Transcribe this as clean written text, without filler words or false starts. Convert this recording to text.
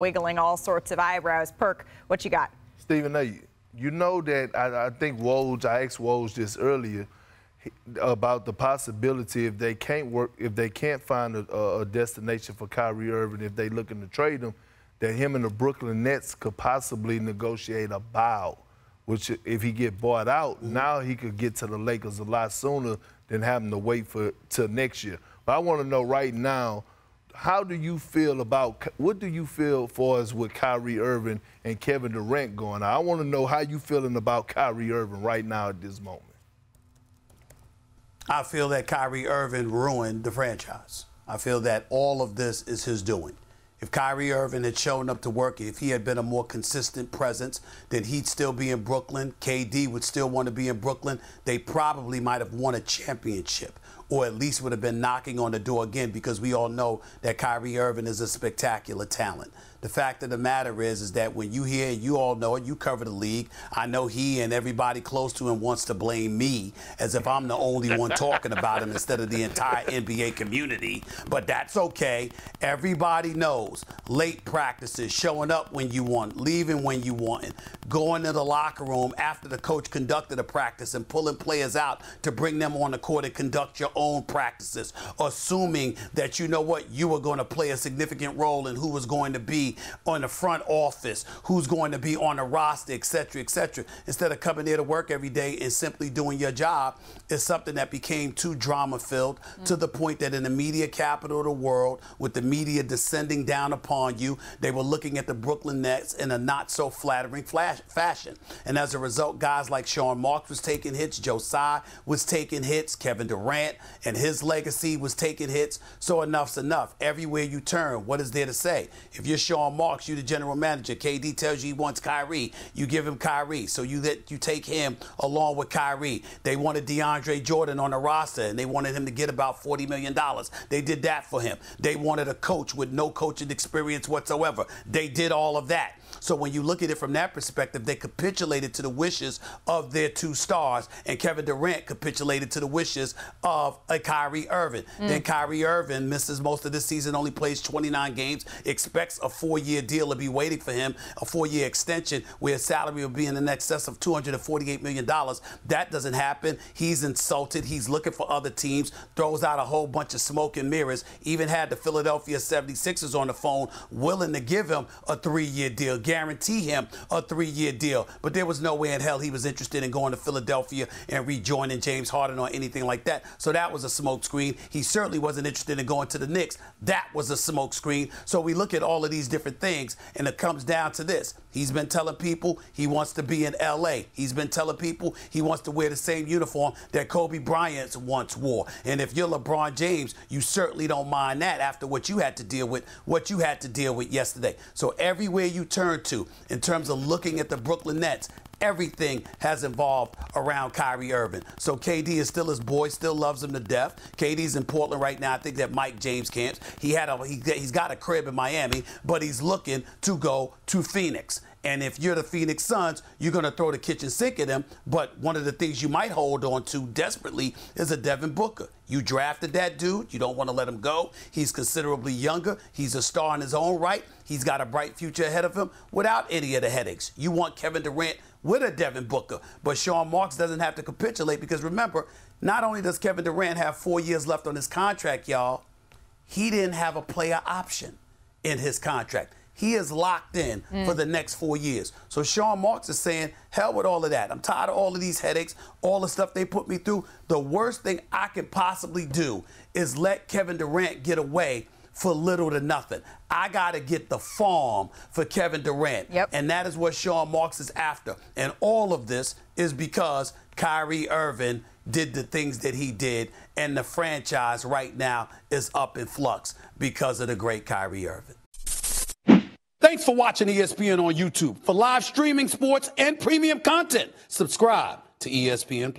wiggling all sorts of eyebrows. Perk, what you got? Stephen A., you know that I think Woj, I asked Woj this earlier about the possibility if they can't find a destination for Kyrie Irving, if they looking to trade him, that him and the Brooklyn Nets could possibly negotiate a buyout, which if he get bought out, now he could get to the Lakers a lot sooner than having to wait till next year. But I want to know right now, how do you feel about, what do you feel for us with Kyrie Irving and Kevin Durant going on? I want to know how you feeling about Kyrie Irving right now at this moment. I feel that Kyrie Irving ruined the franchise. I feel that all of this is his doing. If Kyrie Irving had shown up to work, if he had been a more consistent presence, then he'd still be in Brooklyn. KD would still want to be in Brooklyn. They probably might have won a championship, or at least would have been knocking on the door again, because we all know that Kyrie Irving is a spectacular talent. The fact of the matter is that when you hear, you all know it, you cover the league, I know he and everybody close to him wants to blame me as if I'm the only one talking about him instead of the entire NBA community, but that's okay. Everybody knows late practices, showing up when you want, leaving when you want, going to the locker room after the coach conducted a practice and pulling players out to bring them on the court and conduct your own practices, assuming that you know what, you were going to play a significant role in who was going to be on the front office, who's going to be on the roster, et cetera, instead of coming there to work every day and simply doing your job. Is something that became too drama-filled to the point that in the media capital of the world, with the media descending down upon you, they were looking at the Brooklyn Nets in a not-so-flattering fashion. And as a result, guys like Sean Marks was taking hits, Joe Tsai was taking hits, Kevin Durant and his legacy was taking hits. So enough's enough. Everywhere you turn, what is there to say? If you're Sean Marks, you the general manager, KD tells you he wants Kyrie, you give him Kyrie. So you take him along with Kyrie. They wanted DeAndre Jordan on the roster, and they wanted him to get about $40 million. They did that for him. They wanted a coach with no coaching experience whatsoever. They did all of that. So when you look at it from that perspective, they capitulated to the wishes of their two stars, and Kevin Durant capitulated to the wishes of a Kyrie Irving. Then Kyrie Irving misses most of this season, only plays 29 games, expects a 4-year deal to be waiting for him, a 4-year extension where his salary will be in excess of $248 million. That doesn't happen. He's insulted. He's looking for other teams, throws out a whole bunch of smoke and mirrors, even had the Philadelphia 76ers on the phone willing to give him a 3-year deal, guarantee him a 3-year deal. But there was no way in hell he was interested in going to Philadelphia and rejoining James Harden or anything like that. So that was a smokescreen. He certainly wasn't interested in going to the Knicks. That was a smokescreen. So we look at all of these different things, and it comes down to this. He's been telling people he wants to be in L.A. He's been telling people he wants to wear the same uniform that Kobe Bryant once wore. And if you're LeBron James, you certainly don't mind that after what you had to deal with, yesterday. So everywhere you turn to, in terms of looking at the Brooklyn Nets, everything has evolved around Kyrie Irving. So KD is still his boy, still loves him to death. KD's in Portland right now. I think that Mike James camps. He's got a crib in Miami, but he's looking to go to Phoenix. And if you're the Phoenix Suns, you're going to throw the kitchen sink at him. But one of the things you might hold on to desperately is a Devin Booker. You drafted that dude. You don't want to let him go. He's considerably younger. He's a star in his own right. He's got a bright future ahead of him without any of the headaches. You want Kevin Durant with a Devin Booker. But Sean Marks doesn't have to capitulate, because remember, not only does Kevin Durant have 4 years left on his contract, y'all, he didn't have a player option in his contract. He is locked in for the next 4 years. So Sean Marks is saying, hell with all of that. I'm tired of all of these headaches, all the stuff they put me through. The worst thing I can possibly do is let Kevin Durant get away for little to nothing. I got to get the farm for Kevin Durant. And that is what Sean Marks is after. And all of this is because Kyrie Irving did the things that he did, and the franchise right now is up in flux because of the great Kyrie Irving. Thanks for watching ESPN on YouTube. For live streaming sports and premium content, subscribe to ESPN+.